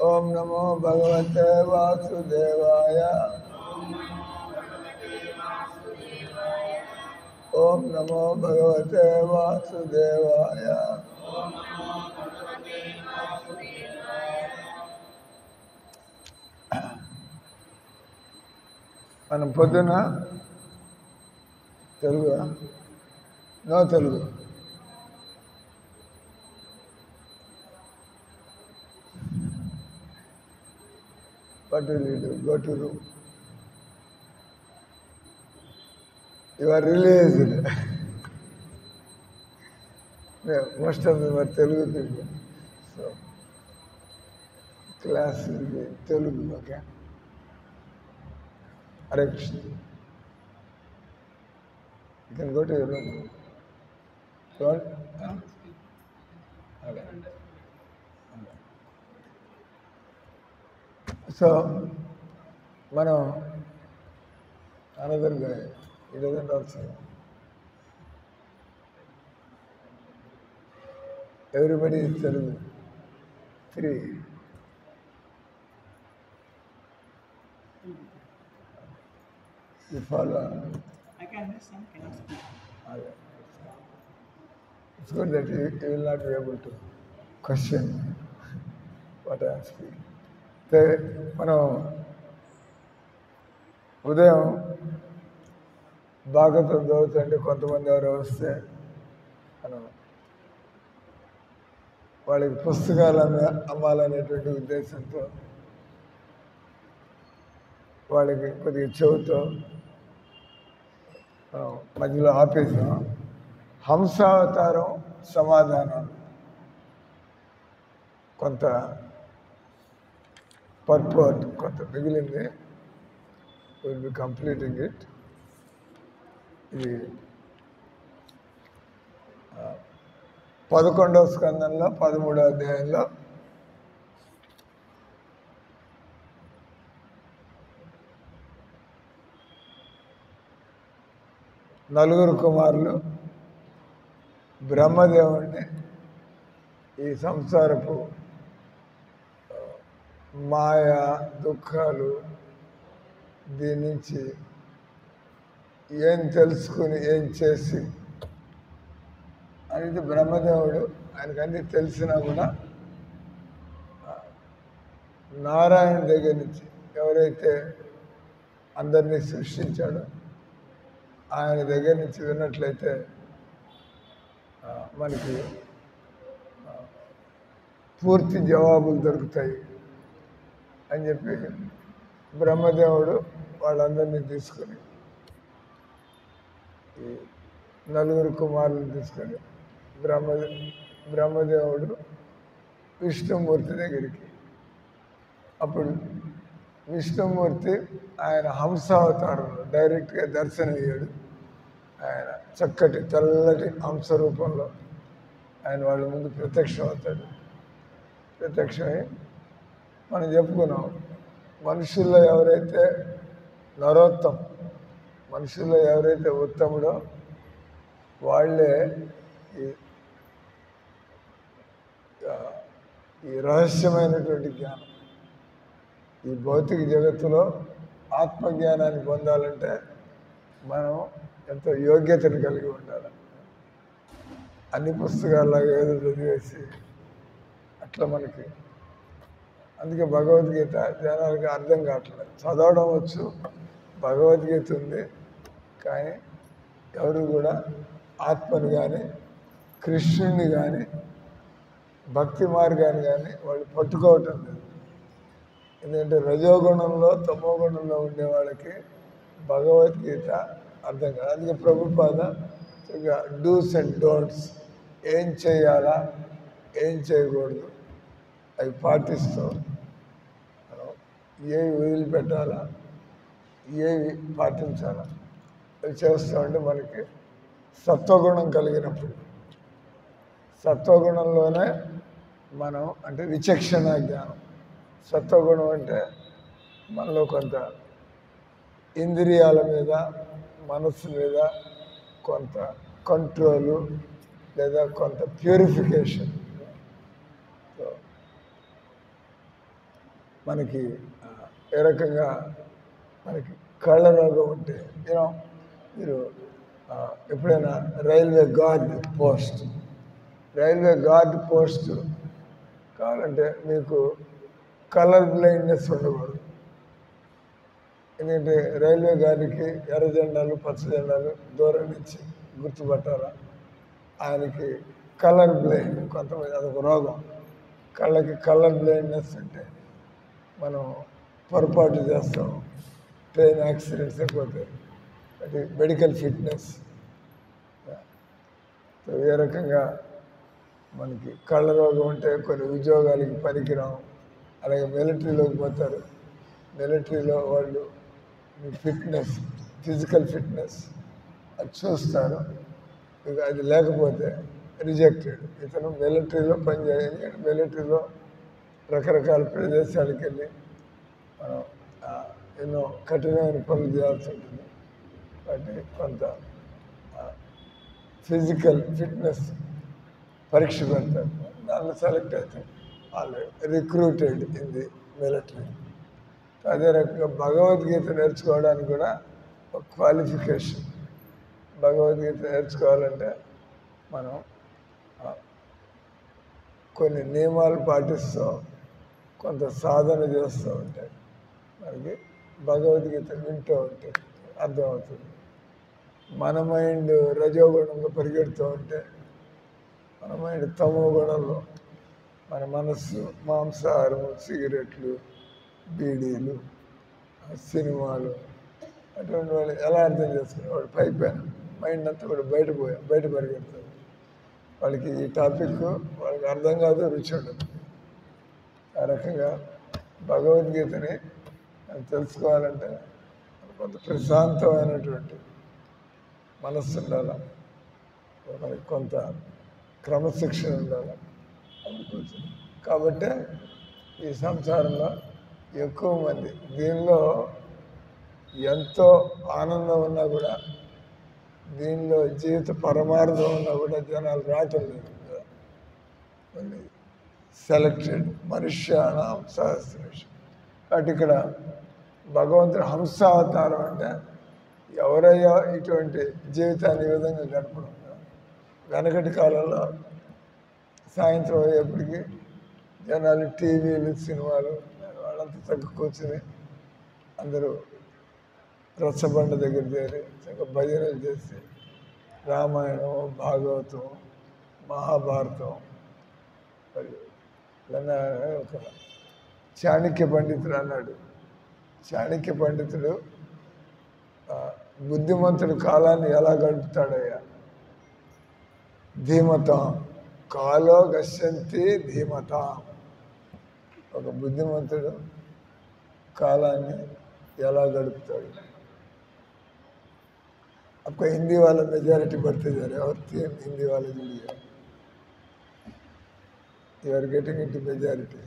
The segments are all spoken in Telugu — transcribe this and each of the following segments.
ఓం నమో భగవతే వాసుదేవాయ. ఓం నమో భగవతే వాసుదేవాయ. మనం పొద్దున తెలుగు నో Telugu What will you do? Go to room. You are released. Yeah, most of them are Telugu people. So, class will be Telugu, okay? Hare Krishna. You can go to your room. Go on. Huh? Okay. So, మనం another guy, he doesn't also. Everybody is Telugu. Free. You follow. I can understand, cannot speak. Okay. It's good that you will not be able to question what I am speaking. మనం ఉదయం భాగవతం చదువుతుంటే కొంతమంది ఎవరు వస్తే మనం వాళ్ళకి పుస్తకాలు అమ్మాలనేటువంటి ఉద్దేశంతో వాళ్ళకి కొద్దిగా చెవుతో మధ్యలో ఆపేసాం. హంసావతారం సమాధానం కొంత పర్పట్ కొంత మిగిలింది. Will be completing it. ఇది 11వ స్కందంలో 13వ అధ్యాయంలో నలుగురు కుమారులు బ్రహ్మదేవుణ్ణి ఈ సంసారపు మాయ దుఃఖాలు దీని నుంచి ఏం తెలుసుకుని ఏం చేసి అనేది బ్రహ్మదేవుడు ఆయనకన్నీ తెలిసినా కూడా నారాయణ దగ్గర నుంచి ఎవరైతే అందరినీ సృష్టించాడో ఆయన దగ్గర నుంచి విన్నట్లయితే మనకి పూర్తి జవాబులు దొరుకుతాయి అని చెప్పి బ్రహ్మదేవుడు వాళ్ళందరినీ తీసుకొని ఈ నలుగురు కుమారులను తీసుకొని బ్రహ్మదేవుడు విష్ణుమూర్తి దగ్గరికి. అప్పుడు విష్ణుమూర్తి ఆయన హంసావతారంలో డైరెక్ట్గా దర్శనమయ్యాడు. ఆయన చక్కటి తెల్లటి హంస రూపంలో ఆయన వాళ్ళ ముందు ప్రత్యక్షం అవుతాడు. ప్రత్యక్షమై మనం చెప్పుకున్నాం, మనుషుల్లో ఎవరైతే నరోత్తమం, మనుషుల్లో ఎవరైతే ఉత్తముడో వాళ్ళే ఈ రహస్యమైనటువంటి జ్ఞానం, ఈ భౌతిక జగత్తులో ఆత్మజ్ఞానాన్ని పొందాలంటే మనం ఎంతో యోగ్యతను కలిగి ఉండాలి. అన్ని పుస్తకాల్లాగా ఏదో చదివేసి అట్లా మనకి, అందుకే భగవద్గీత జనాలకి అర్థం కావట్లేదు. చదవడం వచ్చు, భగవద్గీత ఉంది, కానీ ఎవరు కూడా ఆత్మని కానీ కృష్ణుని కానీ భక్తి మార్గాన్ని కానీ వాళ్ళు పట్టుకోవటం లేదు. ఎందుకంటే రజోగుణంలో తమోగుణంలో ఉండే వాళ్ళకి భగవద్గీత అర్థం కాదు. అందుకే ప్రభుపాద డూస్ అండ్ డోంట్స్, ఏం చేయాలా ఏం చేయకూడదు అవి పాటిస్తూ ఏవి వదిలిపెట్టాలా ఏవి పాటించాలా అవి చేస్తూ ఉంటే మనకి సత్వగుణం కలిగినప్పుడు, సత్వగుణంలోనే మనం అంటే విచక్షణ జ్ఞానం. సత్వగుణం అంటే మనలో కొంత ఇంద్రియాల మీద మనస్సు మీద కొంత కంట్రోలు లేదా కొంత ప్యూరిఫికేషన్. మనకి ఏ రకంగా మనకి కళ్ళ రోగం ఉంటే మీరు ఎప్పుడైనా రైల్వే గార్డ్ పోస్ట్ కావాలంటే మీకు కలర్ బ్లైండ్నెస్ ఉండకూడదు. ఎందుకంటే రైల్వే గార్డుకి ఎర్ర జెండాలు పచ్చ జెండాలు దూరం నుంచి గుర్తుపట్టాలా. ఆయనకి కలర్ బ్లైండ్, కొంతమంది అదొక రోగం, కళ్ళకి కలర్ బ్లైండ్నెస్ అంటే మనం పొరపాటు చేస్తాం, ట్రైన్ యాక్సిడెంట్స్ అయిపోతాయి. అది మెడికల్ ఫిట్నెస్. ఏ రకంగా మనకి కళ్ళ రోగం ఉంటే కొన్ని ఉద్యోగాలకి పనికిరాం. అలాగే మిలిటరీలోకి పోతారు, మిలిటరీలో వాళ్ళు మీ ఫిట్నెస్, ఫిజికల్ ఫిట్నెస్ అది చూస్తారు. ఇక అది లేకపోతే రిజెక్టెడ్. ఇతను మిలిటరీలో పనిచేయాలి. మిలిటరీలో రకరకాల ప్రదేశాలకు వెళ్ళి మనం ఎన్నో కఠినమైన పనులు చేయాల్సి ఉంటుంది. కాబట్టి కొంత ఫిజికల్ ఫిట్నెస్ పరీక్ష పెడతారు, దానిలో సెలెక్ట్ అవుతారు, వాళ్ళు రిక్రూటెడ్ ఇన్ ది మిలిటరీ. అదే రకంగా భగవద్గీత నేర్చుకోవడానికి కూడా ఒక క్వాలిఫికేషన్. భగవద్గీత నేర్చుకోవాలంటే మనం కొన్ని నియమాలు పాటిస్తూ కొంత సాధన చేస్తూ ఉంటే మనకి భగవద్గీత వింటూ ఉంటే అర్థమవుతుంది. మన మైండ్ రజోగుణంలో పరిగెడుతూ ఉంటే, మన మైండ్ తమో గుణంలో, మన మనస్సు మాంసాహారము, సిగరెట్లు, బీడీలు, సినిమాలు, అటువంటి వాళ్ళు ఎలా అర్థం చేసుకుని వాడు పైపోయిన మైండ్ అంతా కూడా బయట పరిగెడతారు. వాళ్ళకి ఈ టాపిక్ వాళ్ళకి అర్థం కాదు, రుచి ఉండదు. ఆ రకంగా భగవద్గీతని తెలుసుకోవాలంటే కొంత ప్రశాంతమైనటువంటి మనస్సు ఉండాలి, మనకి కొంత క్రమశిక్షణ ఉండాలి. అందుకోసం కాబట్టి ఈ సంసారంలో ఎక్కువ మంది దీనిలో ఎంతో ఆనందం ఉన్నా కూడా, దీనిలో జీవిత పరమార్థం ఉన్నా కూడా జనాలు రావటం లేదు కదా. సెలెక్టెడ్ మనుష్యానాం సహస్రేషు. కాబట్టి ఇక్కడ భగవంతుడు హంసావతారం అంటే ఎవరయ్యా ఇటువంటి జీవితాన్ని ఈ విధంగా గడపడం. వెనకటి కాలంలో సాయంత్రం అయ్యేప్పటికీ జనాలు టీవీలు, సినిమాలు, వాళ్ళంతా చక్కగా కూర్చుని అందరూ రచ్చబండ దగ్గర చేరి చక్కగా భజనలు చేసి రామాయణం, భాగవతం, మహాభారతం. ఒక చాణక్య పండితుడు అన్నాడు, చాణక్య పండితుడు బుద్ధిమంతుడు కాలాన్ని ఎలా గడుపుతాడయ్యా? ధీమతాం కాలో గశ్యంతి ధీమతాం. ఒక బుద్ధిమంతుడు కాలాన్ని ఎలా గడుపుతాడు? आपको हिंदी वाला मेजॉरिटी बढ़ते जा रहे हैं और हिंदी वाले जुड़ गए, you are getting into majority.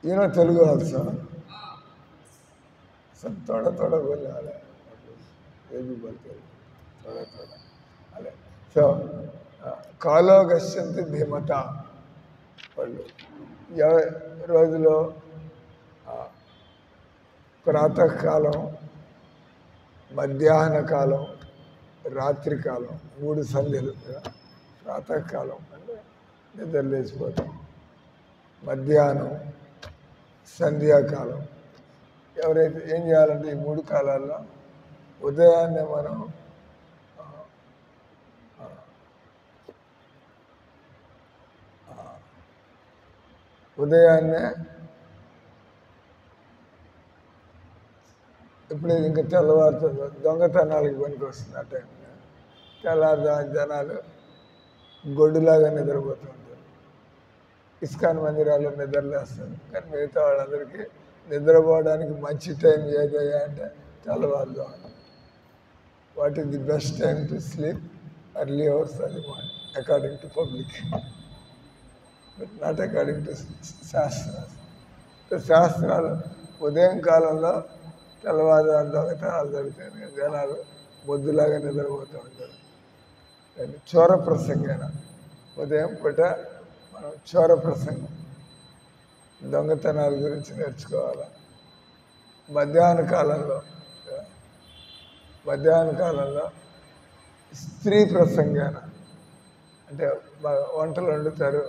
You know Telugu also? सब थोड़ा थोड़ा बोलने वाला है, ये भी बोलते हैं थोड़ा थोड़ा. अरे సో కాలో గశ్యంతి ధీమత. వాళ్ళు రోజులో ప్రాతకాలం, మధ్యాహ్న కాలం, రాత్రికాలం, 3 సంధ్యలు. ప్రాతకాలం అంటే నిద్ర లేచిపోతాం, మధ్యాహ్నం, సంధ్యాకాలం. ఎవరైతే ఏం చేయాలంటే ఈ 3 కాలాల్లో ఉదయాన్నే మనం ఇప్పుడు ఇంకా తెల్లవారుతుంది, దొంగతనాలకి పనికి వస్తుంది. ఆ టైంలో తెల్లారుదా జనాలు గొడ్డులాగా నిద్రపోతూ ఉంటారు. ఇస్కాన్ మందిరాల్లో నిద్రలేస్తారు, కానీ మిగతా వాళ్ళందరికీ నిద్రపోవడానికి మంచి టైం ఏదయ్యా అంటే తెల్లవారుదాం. What is the best time to sleep? Early hours అది morning, according to public, but not according to శాస్త్రాలు. శాస్త్రాలు ఉదయం కాలంలో తెల్లవారుజాము దొంగతనాలు జరుగుతాయి, జనాలు మొద్దులాగా నిద్రపోతూ ఉంటారు. చోర ప్రసంగేన ఉదయం పూట మనం చోర ప్రసంగం దొంగతనాల గురించి నేర్చుకోవాలి. మధ్యాహ్న కాలంలో స్త్రీ ప్రసంగాన అంటే వంటలు వండుతారు,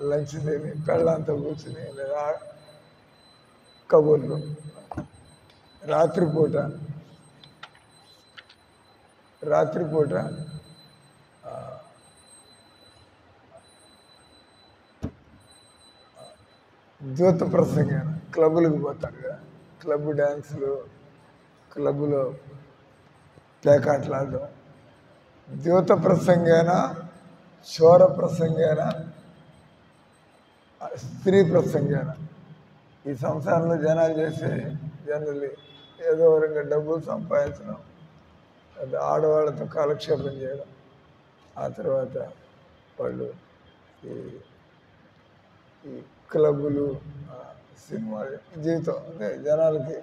లంచ్ తిని పెళ్ళంతా కూర్చుని లేదా కబుర్లు. రాత్రిపూట జ్యోత ప్రసంగాన క్లబ్బులకు పోతారు కదా, క్లబ్ డ్యాన్సులు, క్లబ్లో పేకాట్లాడడం. ద్యూత ప్రసంగేన చోర ప్రసంగేన స్త్రీ ప్రసంగేన ఈ సంసారంలో జనాలు చేసే జనరల్లీ ఏదో విధంగా డబ్బులు సంపాదించడం, ఆడవాళ్ళతో కాలక్షేపం చేయడం, ఆ తర్వాత వాళ్ళు ఈ క్లబ్బులు, సినిమాలు, జీవితం అంటే జనాలకి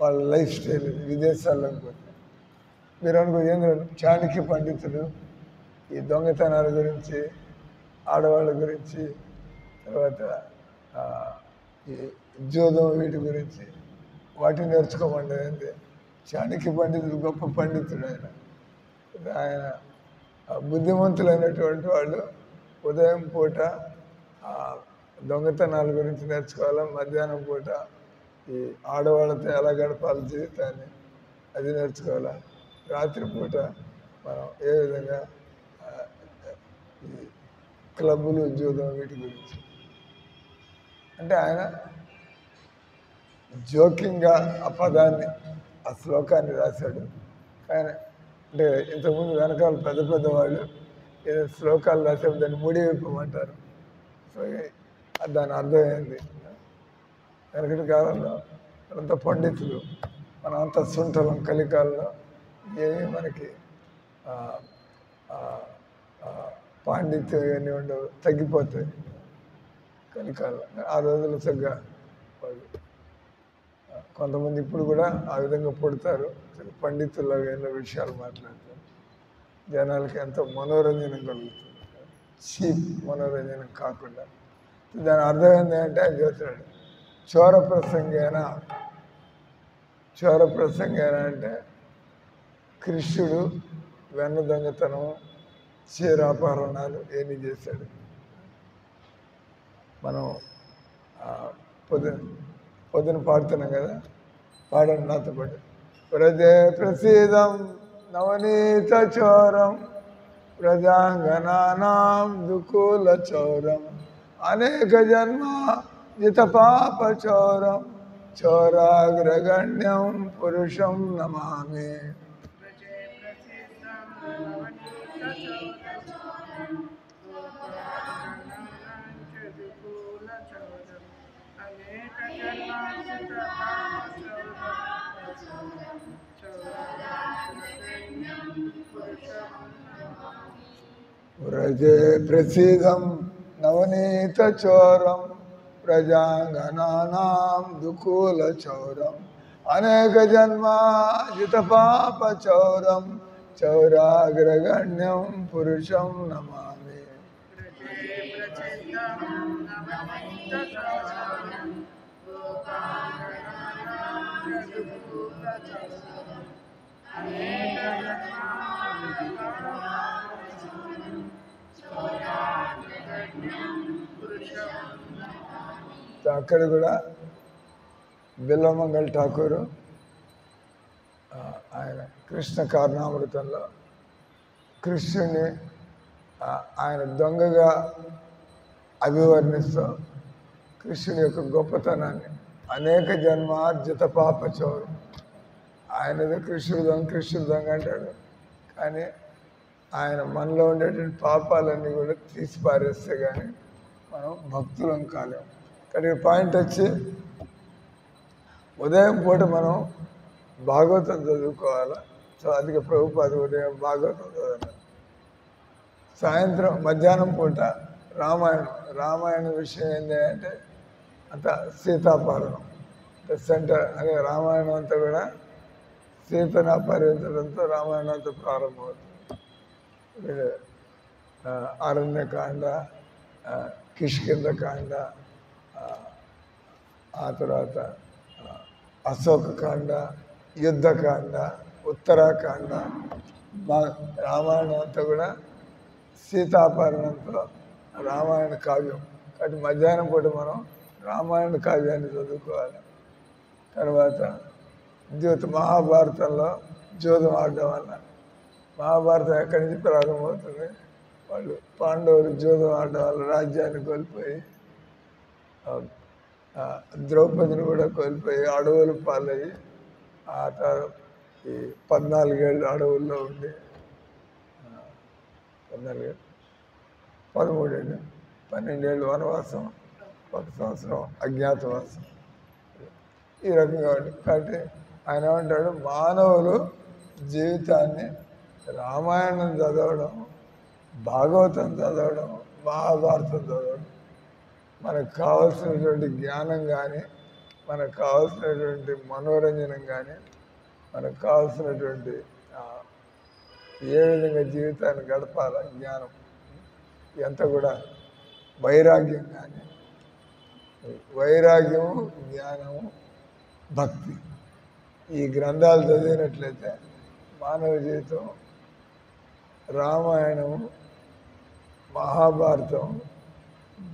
వాళ్ళ లైఫ్ స్టైల్ విదేశాల్లోకి పోతే మీరు అనుకో ఏంటంటే చాణక్య పండితుడు ఈ దొంగతనాల గురించి, ఆడవాళ్ళ గురించి, తర్వాత ఈ జోదం వీటి గురించి వాటిని నేర్చుకోమండి. అంటే చాణక్య పండితుడు గొప్ప పండితుడు. ఆయన బుద్ధిమంతులైనటువంటి వాళ్ళు ఉదయం పూట దొంగతనాల గురించి నేర్చుకోవాలి, మధ్యాహ్నం పూట ఈ ఆడవాళ్ళతో ఎలా గడపాలి జీవితాన్ని అది నేర్చుకోవాలి, రాత్రిపూట మనం ఏ విధంగా ఈ క్లబ్బులు, జూదం వీటి గురించి. అంటే ఆయన జోకింగ్గా ఆ పదాన్ని, ఆ శ్లోకాన్ని రాశాడు. కానీ అంటే ఇంతకుముందు వెనకాల పెద్ద పెద్ద వాళ్ళు ఏదో శ్లోకాలు రాసేప్పుడు దాన్ని ముడివిప్పమంటారు. సో దాని అర్థమైంది. వెనకటి కాలంలో అంత పండితులు, మనం అంత సుంఠలం కలికాలంలో ఏమీ మనకి పాండిత్యం ఇవన్నీ ఉండవు, తగ్గిపోతాయి కలికాలం. ఆ రోజులు సరిగ్గా వాళ్ళు కొంతమంది ఇప్పుడు కూడా ఆ విధంగా పుడతారు, పండితుల్లాగా ఎన్నో విషయాలు మాట్లాడతారు, జనాలకి ఎంతో మనోరంజనం కలుగుతుంది, చీప్ మనోరంజనం కాకుండా. దాని అర్థం ఏంటంటే ఆయన చెప్తున్నాడు చోర ప్రసంగేన అంటే కృష్ణుడు వెన్న దొంగతనం, చీరాపహరణాలు ఏమి చేశాడు. మనం పొద్దున పాడుతున్నాం కదా, పాడండి నాతో పాటు. ప్రసీదం నవనీత చోరం ప్రజాంగనానాం దుకూల చౌరం అనేక జన్మ జిత పాప చౌరం చౌరాగ్రగణ్యం పురుషం నమామి. వ్రజే ప్రసీదం నవనీత చోరం ప్రజాంగనానాం దుకూల చౌరం అనేక జన్మ జిత పాప చౌరం చౌరాగ్రగణ్యం పురుషం నమామి. అక్కడ కూడా బిల్వమంగళ ఠాకూరు ఆయన కృష్ణ కారణామృతంలో కృష్ణుని ఆయన దొంగగా అభివర్ణిస్తూ కృష్ణుని యొక్క గొప్పతనాన్ని అనేక జన్మార్జిత పాప చౌరం, ఆయనది కృష్ణుడు దొంగ అంటాడు. కానీ ఆయన మనలో ఉండేటువంటి పాపాలన్నీ కూడా తీసి పారేస్తే కానీ మనం భక్తులం కాలేము. కానీ పాయింట్ వచ్చి ఉదయం పూట మనం భాగవతం చదువుకోవాలి. సో అందుకే ప్రభుపాద ఉదయం భాగవతం చదవాలి. సాయంత్రం మధ్యాహ్నం పూట రామాయణ విషయం ఏంటి అంటే అంత సీతాపహరణం సెంటర్. అదే రామాయణం అంతా కూడా సీతను అపహరించడంతో రామాయణం అంతా ప్రారంభమవుతుంది. వీళ్ళు అరణ్యకాండ, కిష్కింధకాండ, ఆ తర్వాత అశోకకాండ, యుద్ధకాండ, ఉత్తరాకాండ, రామాయణం అంతా కూడా సీతాపహరణంతో రామాయణ కావ్యం. కాబట్టి మధ్యాహ్నం పూట మనం రామాయణ కావ్యాన్ని చదువుకోవాలి. తర్వాత మహాభారతంలో జూదం ఆడడం వల్ల మహాభారతం ఎక్కడి నుంచి ప్రారంభమవుతుంది? వాళ్ళు పాండవులు జూదం ఆడడం వల్ల రాజ్యాన్ని కోల్పోయి, ద్రౌపదిని కూడా కోల్పోయి అడవులు పాలయ్యి, ఆ తర్వాత ఈ 14 ఏళ్ళు అడవుల్లో ఉండి 13 ఏళ్ళు 12 ఏళ్ళు వనవాసం, 1 సంవత్సరం అజ్ఞాతవాసం. ఈ రకంగా కాబట్టి ఆయన ఏమంటాడు, మానవులు జీవితాన్ని రామాయణం చదవడం, భాగవతం చదవడం, మహాభారతం చదవడం, మనకు కావాల్సినటువంటి జ్ఞానం కానీ, మనకు కావాల్సినటువంటి మనోరంజనం కానీ, మనకు కావాల్సినటువంటి ఏ విధంగా జీవితాన్ని గడపాల జ్ఞానం ఎంత కూడా వైరాగ్యం కానీ, వైరాగ్యము, జ్ఞానము, భక్తి, ఈ గ్రంథాలు చదివినట్లయితే మానవ జీవితం రామాయణము, మహాభారతం,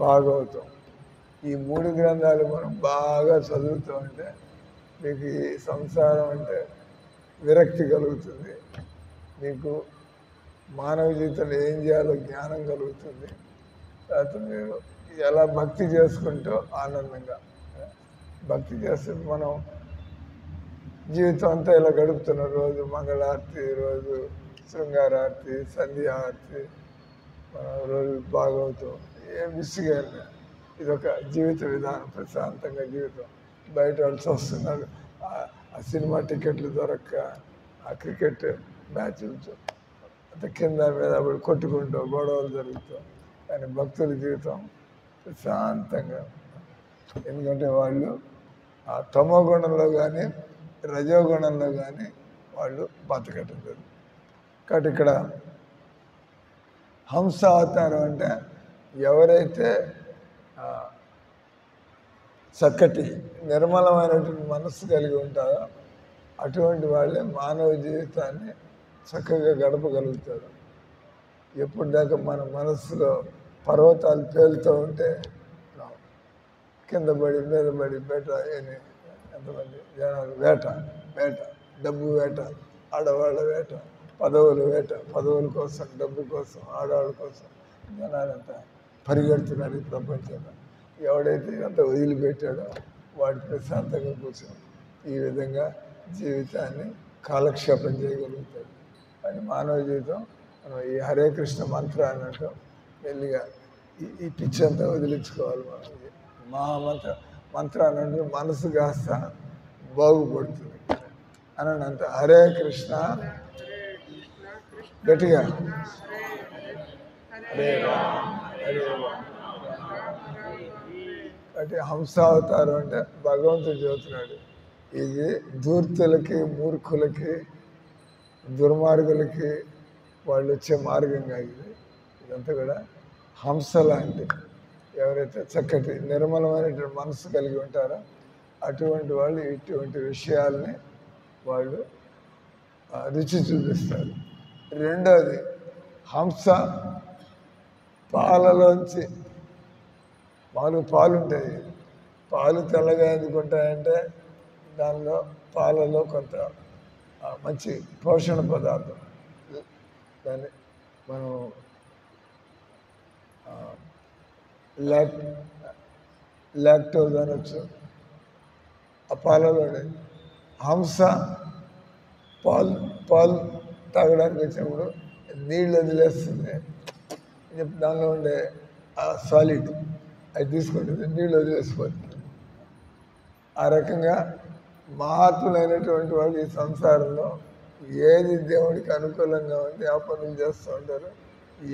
భాగవతం, ఈ 3 గ్రంథాలు మనం బాగా చదువుతూ ఉంటే మీకు ఈ సంసారం అంటే విరక్తి కలుగుతుంది. మీకు మానవ జీవితంలో ఏం చేయాలో జ్ఞానం కలుగుతుంది. తర్వాత మీరు ఎలా భక్తి చేసుకుంటూ ఆనందంగా భక్తి చేస్తే మనం జీవితం అంతా ఇలా గడుపుతున్న రోజు మంగళారతి, రోజు శృంగారారతి, సంధ్యారతి, మనం రోజు భాగవతం, ఏం విసిగా ఇదొక జీవిత విధానం. ప్రశాంతంగా జీవితం. బయట వాళ్ళు చూస్తున్నారు, ఆ సినిమా టికెట్లు దొరక్క, ఆ క్రికెట్ మ్యాచ్లు అంత కింద మీద అప్పుడు కొట్టుకుంటూ గొడవలు జరుగుతూ, కానీ భక్తుల జీవితం ప్రశాంతంగా. ఎందుకంటే వాళ్ళు ఆ తమో గుణంలో కానీ రజోగుణంలో కానీ వాళ్ళు బతకటం లేదు. కాబట్టి ఇక్కడ హంస అవతారం అంటే ఎవరైతే చక్కటి నిర్మలమైనటువంటి మనస్సు కలిగి ఉంటారో అటువంటి వాళ్ళే మానవ జీవితాన్ని చక్కగా గడపగలుగుతారు. ఎప్పుడు దాకా మన మనస్సులో పర్వతాలు పేలుతూ ఉంటే కింద పడి మీద పడి బయట ఎంతమంది జనాలు వేట, డబ్బు వేట, ఆడవాళ్ళ వేట, పదవుల వేట, పదవుల కోసం, డబ్బు కోసం, ఆడవాళ్ళ కోసం జనాలంతా పరిగెడుతున్నారు ఈ ప్రపంచంలో. ఎవడైతే ఇదంతా వదిలిపెట్టాడో వాడి ప్రశాంతంగా కూర్చొని ఈ విధంగా జీవితాన్ని కాలక్షేపం చేయగలుగుతాడు. అది మానవ జీవితం. మనం ఈ హరే కృష్ణ మంత్రాన్ని అంటాం. మెల్లిగా ఈ పిచ్చి అంతా వదిలించుకోవాలి. మనం మంత్రాన్ని అంటే మనసు కాస్త బాగుపడుతుంది అని అంత. హరే కృష్ణ గట్టిగా, హరే రామ హరే రామ. అంటే హంసావతారం అంటే భగవంతుడు చెబుతున్నాడు, ఇది ధూర్తులకి, మూర్ఖులకి, దుర్మార్గులకి వాళ్ళు వచ్చే మార్గంగా ఇదంతా కూడా హంస లాంటి. ఎవరైతే చక్కటి నిర్మలమైనటువంటి మనసు కలిగి ఉంటారో అటువంటి వాళ్ళు ఇటువంటి విషయాల్ని వాళ్ళు రుచి చూపిస్తారు. రెండవది, హంస పాలలోంచి, మామూలుగా పాలు ఉంటాయి, పాలు తెల్లగా ఎందుకుంటాయంటే దానిలో పాలలో కొంత మంచి పోషణ పదార్థం, దాన్ని మనం లాక్టోజ్ అనొచ్చు. ఆ పాలలోనే హంస పాలు తాగడానికి వచ్చినప్పుడు నీళ్ళు వదిలేస్తుంది. దానిలో ఉండే ఆ సాలిడ్ అది తీసుకుంటుంది, నీళ్ళు వదిలేసిపోతుంది. ఆ రకంగా మహాత్ములైనటువంటి వాళ్ళు ఈ సంసారంలో ఏది దేవుడికి అనుకూలంగా ఉంటే ఆ పనులు చేస్తూ ఉంటారు,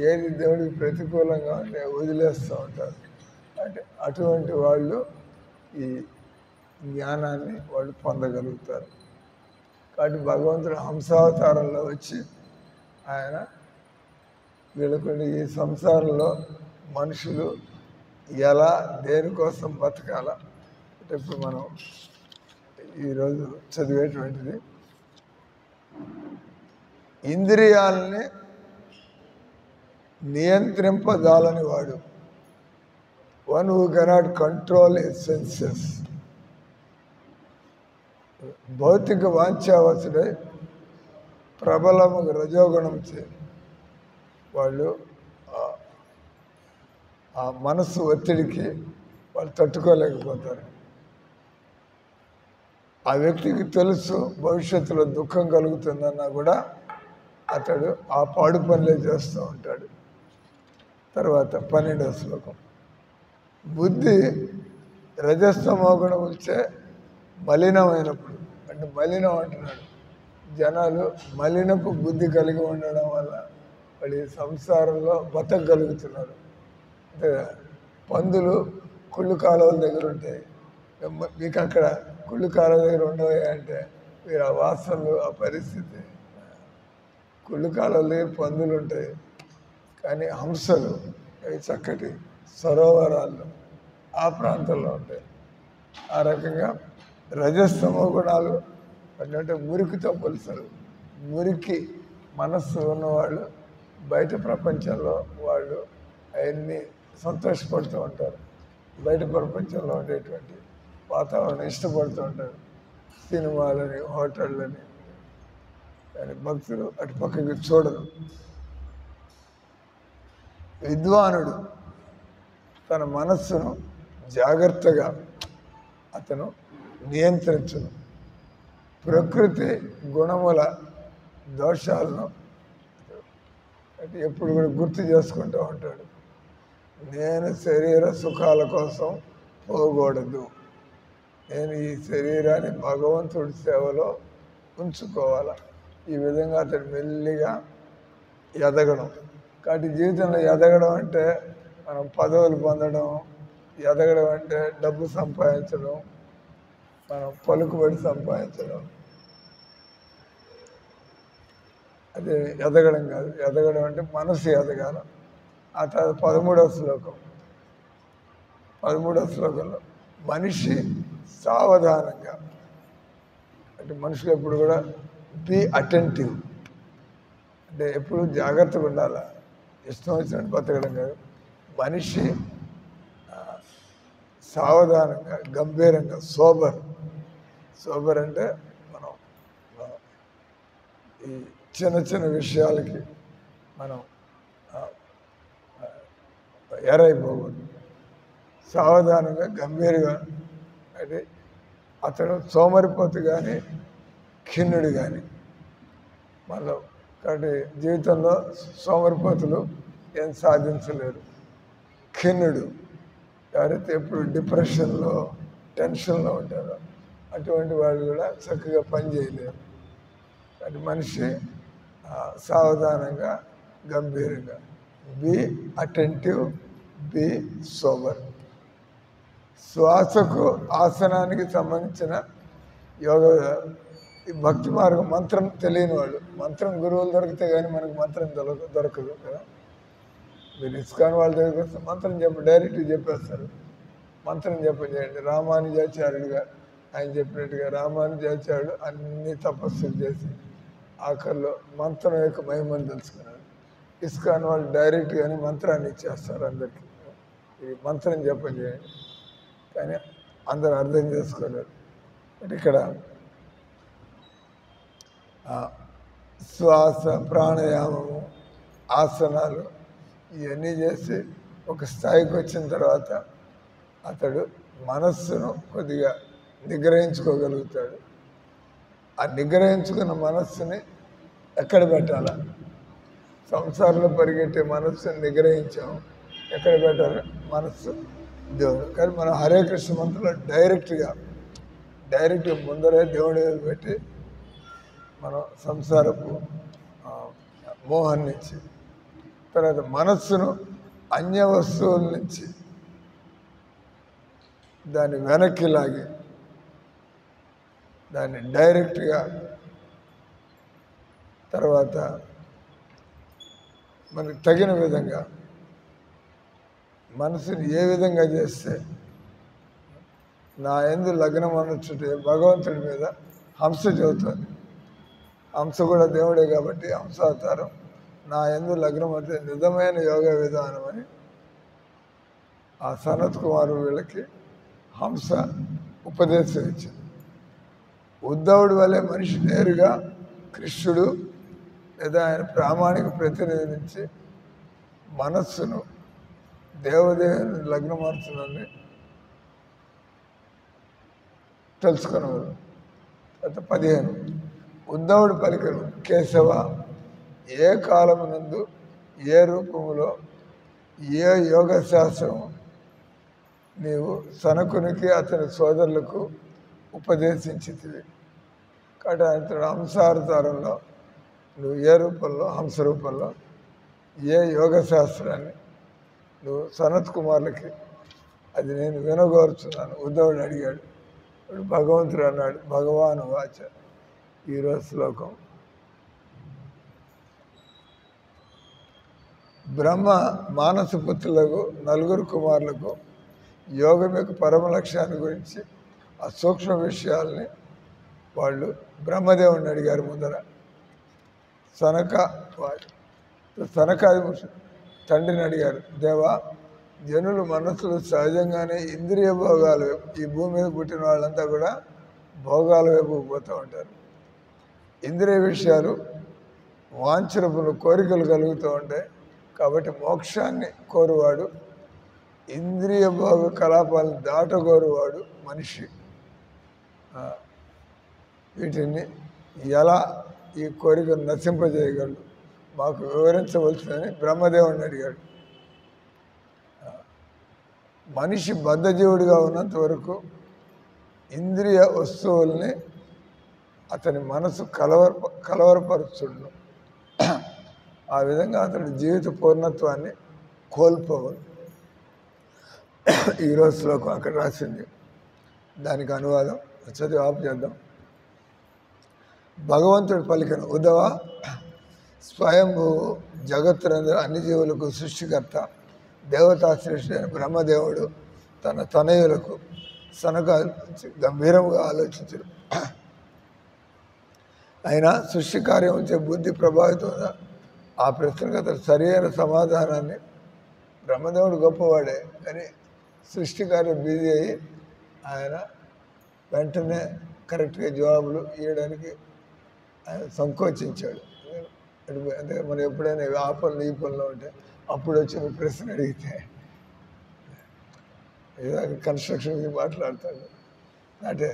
ఏది దేవుడికి ప్రతికూలంగా ఉంటే వదిలేస్తూ ఉంటారు. అంటే అటువంటి వాళ్ళు ఈ జ్ఞానాన్ని వాళ్ళు పొందగలుగుతారు. కాబట్టి భగవంతుడు హంసావతారంలో వచ్చి ఆయన వీళ్ళకు ఈ సంసారంలో మనుషులు ఎలా దేనికోసం బతకాల అంటే ఇప్పుడు మనం ఈరోజు చదివేటువంటిది ఇంద్రియాలని నియంత్రింపజాలని వాడు. One who cannot control his senses. భౌతిక వాంఛావసుడై ప్రబలము రజోగుణం చే వాళ్ళు ఆ మనస్సు ఒత్తిడికి వాళ్ళు తట్టుకోలేకపోతారు. ఆ వ్యక్తికి తెలుసు భవిష్యత్తులో దుఃఖం కలుగుతుందన్నా కూడా అతడు ఆ పాడు పనులే చేస్తూ ఉంటాడు. తర్వాత 12వ శ్లోకం. బుద్ధి రజస్తమోగుణములచే మలినమైనప్పుడు, అంటే మలినం అంటున్నాడు. జనాలు మలినపు బుద్ధి కలిగి ఉండడం వల్ల వాళ్ళు ఈ సంసారంలో బతకగలుగుతున్నారు. అంటే పందులు కుళ్ళు కాలువల దగ్గర ఉంటాయి, మీకు అక్కడ కుళ్ళు కాలువ దగ్గర ఉండవు అంటే మీరు ఆ వాసనలు, ఆ పరిస్థితి. కుళ్ళు కాలువల దగ్గర పందులు ఉంటాయి, కానీ హంసలు అవి చక్కటి సరోవరాల్లో ఆ ప్రాంతంలో ఉంటాయి. ఆ రకంగా రజస్తమో గుణాలు అంటే మురికితో పోలుస్తారు. మురికి మనస్సు ఉన్నవాళ్ళు బయట ప్రపంచంలో వాళ్ళు అవన్నీ సంతోషపడుతూ ఉంటారు. బయట ప్రపంచంలో ఉండేటువంటి వాతావరణం ఇష్టపడుతూ ఉంటారు, సినిమాలని, హోటళ్ళని. కానీ భక్తులు అటు పక్కకి చూడరు. విద్వానుడు తన మనస్సును జాగ్రత్తగా అతను నియంత్రించును. ప్రకృతి గుణముల దోషాలను అంటే ఎప్పుడు కూడా గుర్తు చేసుకుంటూ ఉంటాడు. నేను శరీర సుఖాల కోసం పోకూడదు, నేను ఈ శరీరాన్ని భగవంతుడి సేవలో ఉంచుకోవాలి. ఈ విధంగా అతడు మెల్లిగా ఎదగడం. కాబట్టి జీవితంలో ఎదగడం అంటే మనం పదవులు పొందడం, ఎదగడం అంటే డబ్బు సంపాదించడం, మనం పలుకుబడి సంపాదించడం, అది ఎదగడం కాదు. ఎదగడం అంటే మనసు ఎదగాల. ఆ తర్వాత 13వ శ్లోకం. 13వ శ్లోకంలో మనిషి సావధానంగా, అంటే మనుషులు ఎప్పుడు కూడా బీ అటెంటివ్, అంటే ఎప్పుడు జాగ్రత్తగా ఉండాలి. ఇష్టం వచ్చినట్టు బతకడం కాదు. మనిషి సావధానంగా, గంభీరంగా, సోబర్ అంటే మనం ఈ చిన్న చిన్న విషయాలకి మనం ఎరైపోకూడదు. సావధానంగా, గంభీరంగా. అంటే అతడు సోమరిపోతు కానీ ఖిన్నుడు కానీ మళ్ళీ. కాబట్టి జీవితంలో సోమరిపోతులు ఏం సాధించలేరు. ఖిన్నుడు ఎవరైతే ఎప్పుడు డిప్రెషన్లో, టెన్షన్లో ఉంటారో అటువంటి వాళ్ళు కూడా చక్కగా పని చేయలేరు. కాబట్టి మనిషి సావధానంగా, గంభీరంగా, బీ అటెంటివ్, బీ సోబర్. శ్వాసకు, ఆసనానికి సంబంధించిన యోగ, ఈ భక్తి మార్గం. మంత్రం తెలియని వాళ్ళు, మంత్రం గురువులు దొరికితే కానీ మనకు మంత్రం దొరకదు కదా. మీరు ఇస్కాన్ వాళ్ళ దగ్గరికి వస్తే మంత్రం డైరెక్ట్గా చెప్పేస్తారు. మంత్రం చెప్పేయండి. రామానుజాచార్యుడిగా ఆయన చెప్పినట్టుగా రామానుజాచార్యుడు అన్ని తపస్సులు చేసి ఆఖరిలో మంత్రం యొక్క మహిమను తెలుసుకున్నాడు. ఇస్కాన్ వాళ్ళు డైరెక్ట్గానే మంత్రాన్ని ఇచ్చేస్తారు అందరికీ. ఇది మంత్రం చేయండి, కానీ అందరూ అర్థం చేసుకోలేరు. అంటే ఇక్కడ శ్వాస, ప్రాణాయామము, ఆసనాలు ఇవన్నీ చేసి ఒక స్థాయికి వచ్చిన తర్వాత అతడు మనస్సును కొద్దిగా నిగ్రహించుకోగలుగుతాడు. ఆ నిగ్రహించుకున్న మనస్సుని ఎక్కడ పెట్టాలి? సంసారంలో పరిగెట్టే మనస్సుని నిగ్రహించాము, ఎక్కడ పెట్టాలి? మనస్సు దేవుడు. కానీ మనం హరే కృష్ణ మంత్రంలో డైరెక్ట్గా ముందరే దేవుడి పెట్టి మనం సంసారపు మోహం నుంచి, తర్వాత మనస్సును అన్య వస్తువుల నుంచి దాన్ని వెనక్కి లాగి దాన్ని డైరెక్ట్గా, తర్వాత మనకు తగిన విధంగా మనసుని ఏ విధంగా చేస్తే నా యందు లగ్నం అనుచుంటే భగవంతుడి మీద హంస చెబుతుంది. హంస కూడా దేవుడే కాబట్టి హంస అవతారం. నా యందు లగ్నం అంటే నిజమైన యోగ విధానం అని ఆ సనత్ కుమారు వీళ్ళకి హంస ఉపదేశం ఇచ్చింది. ఉద్ధవుడి వల్లే మనిషి నేరుగా కృష్ణుడు లేదా ఆయన ప్రామాణిక ప్రతినిధి నుంచి మనస్సును దేవదేవుని లగ్నమార్చునని తెలుసుకునేవారు. తర్వాత 15 ఉద్ధవుడు పలికను కేశవ, ఏ కాలమునందు ఏ రూపములో ఏ యోగ శాస్త్రం నీవు సనకునికి అతని సోదరులకు ఉపదేశించితివి. కాబట్టి అతడు హంసావతారంలో నువ్వు ఏ రూపంలో హంస రూపంలో ఏ యోగ శాస్త్రాన్ని నువ్వు సనత్ కుమారులకి అది నేను వినగోరుచున్నాను ఉద్ధవుడు అడిగాడు. ఇప్పుడు భగవంతుడు అన్నాడు, భగవాను వాచ. ఈరోజు శ్లోకం. బ్రహ్మ మానసపుత్రులకు 4 కుమారులకు యోగం యొక్క పరమ లక్ష్యాన్ని గురించి ఆ సూక్ష్మ విషయాల్ని వాళ్ళు బ్రహ్మదేవుడిని అడిగారు. ముందర సనకాది తండ్రిని అడిగారు, దేవా, జనులు మనసులు సహజంగానే ఇంద్రియ భోగాలు, ఈ భూమి మీద పుట్టిన వాళ్ళంతా కూడా భోగాల వైపు పోతూ ఉంటారు. ఇంద్రియ విషయాలు వాంఛనపులు కోరికలు కలుగుతూ ఉంటాయి. కాబట్టి మోక్షాన్ని కోరువాడు, ఇంద్రియ భోగ కలాపాలను దాటగోరువాడు మనిషి. వీటిని ఎలా ఈ కోరికను నశింపజేయగలడు మాకు వివరించవలసిందని బ్రహ్మదేవుడిని అడిగాడు. మనిషి బద్ధజీవుడిగా ఉన్నంత వరకు ఇంద్రియ వస్తువుల్ని అతని మనసు కలవరపరుచుండు. ఆ విధంగా అతడి జీవిత పూర్ణత్వాన్ని కోల్పోవాలి. ఈరోజు శ్లోకం అక్కడ రాసింది, దానికి అనువాదం చదివి ఆపు చేద్దాం. భగవంతుడు పలికిన ఉద్ధవ, స్వయంభూ జగత్తునందు అన్ని జీవులకు సృష్టికర్త దేవతా సృష్టి అయిన బ్రహ్మదేవుడు తన తనయులకు గంభీరంగా ఆలోచించడు. అయినా సృష్టి కార్యం వచ్చే బుద్ధి ప్రభావితంగా ఆ ప్రశ్నకు అతను సరైన సమాధానాన్ని, బ్రహ్మదేవుడు గొప్పవాడే కానీ సృష్టి కార్యం బిజీ అయ్యి ఆయన వెంటనే కరెక్ట్గా జవాబులు ఇవ్వడానికి ఆయన సంకోచించాడు. అంటే మనం ఎప్పుడైనా ఆ పనులు ఈ పనులు ఉంటే అప్పుడు వచ్చి ప్రశ్న అడిగితే ఏదో కన్స్ట్రక్షన్ గురించి మాట్లాడతాడు. అంటే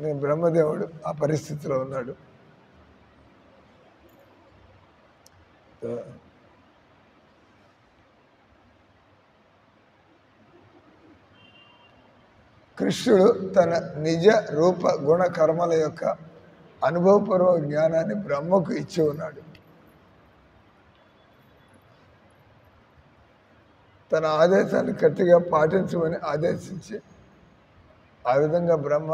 నేను బ్రహ్మదేవుడు ఆ పరిస్థితిలో ఉన్నాడు. కృష్ణుడు తన నిజ రూప గుణ కర్మల యొక్క అనుభవపూర్వక జ్ఞానాన్ని బ్రహ్మకు ఇచ్చి ఉన్నాడు. తన ఆదేశాన్ని గట్టిగా పాటించమని ఆదేశించి ఆ విధంగా బ్రహ్మ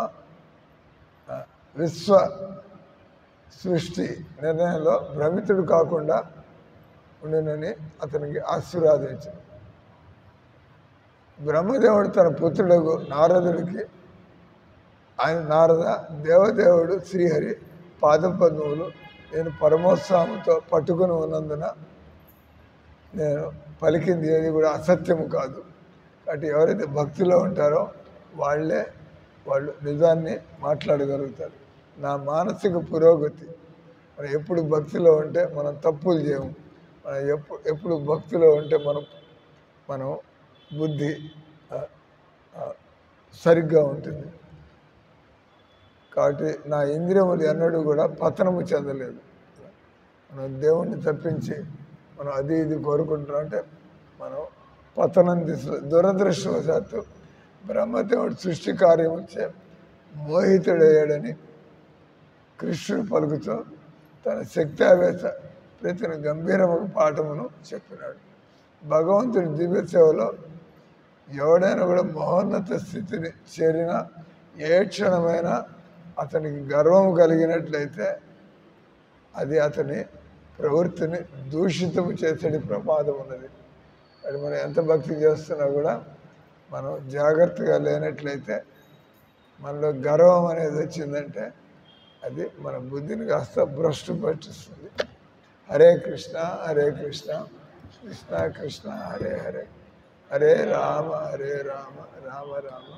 విశ్వ సృష్టి నిర్ణయంలో భ్రమితుడు కాకుండా ఉండినని అతనికి ఆశీర్వాదించాడు. బ్రహ్మదేవుడు తన పుత్రుడు నారదుడికి, ఆయన నారద, దేవదేవుడు శ్రీహరి పాదపద్మములు నేను పరమోత్సాహంతో పట్టుకుని ఉన్నందున నేను పలికింది ఏది కూడా అసత్యము కాదు. కాబట్టి ఎవరైతే భక్తిలో ఉంటారో వాళ్ళు నిజాన్ని మాట్లాడగలుగుతారు. నా మానసిక పురోగతి, మనం ఎప్పుడు భక్తిలో ఉంటే మనం తప్పులు చేయము. మనం ఎప్పుడు భక్తిలో ఉంటే మనం బుద్ధి సరిగ్గా ఉంటుంది. కాబట్టి నా ఇంద్రియములు ఎన్నడూ కూడా పతనము చెందలేదు. మనం దేవుణ్ణి తప్పించి మనం అది ఇది కోరుకుంటున్నాం అంటే మనం పతనం దురదృష్టవశాత్తు బ్రహ్మదేవుడు సృష్టి కార్యం చే మోహితుడయ్యాడని కృష్ణుడు పలుకుతూ తన శక్తావేశ ప్రతిన గంభీరమైన పాఠమును చెప్పినాడు. భగవంతుడి దివ్య సేవలో ఎవడైనా కూడా మహోన్నత స్థితిని చేరినా ఏ క్షణమైనా అతనికి గర్వం కలిగినట్లయితే అది అతని ప్రవృత్తిని దూషితము చేసేటి ప్రమాదం ఉన్నది. అది మనం ఎంత భక్తి చేస్తున్నా కూడా మనం జాగ్రత్తగా లేనట్లయితే మనలో గర్వం అనేది వచ్చిందంటే అది మన బుద్ధిని కాస్త భ్రష్టు పట్టిస్తుంది. హరే కృష్ణ హరే కృష్ణ కృష్ణ కృష్ణ హరే హరే, హరే రామ రామ రామ రామ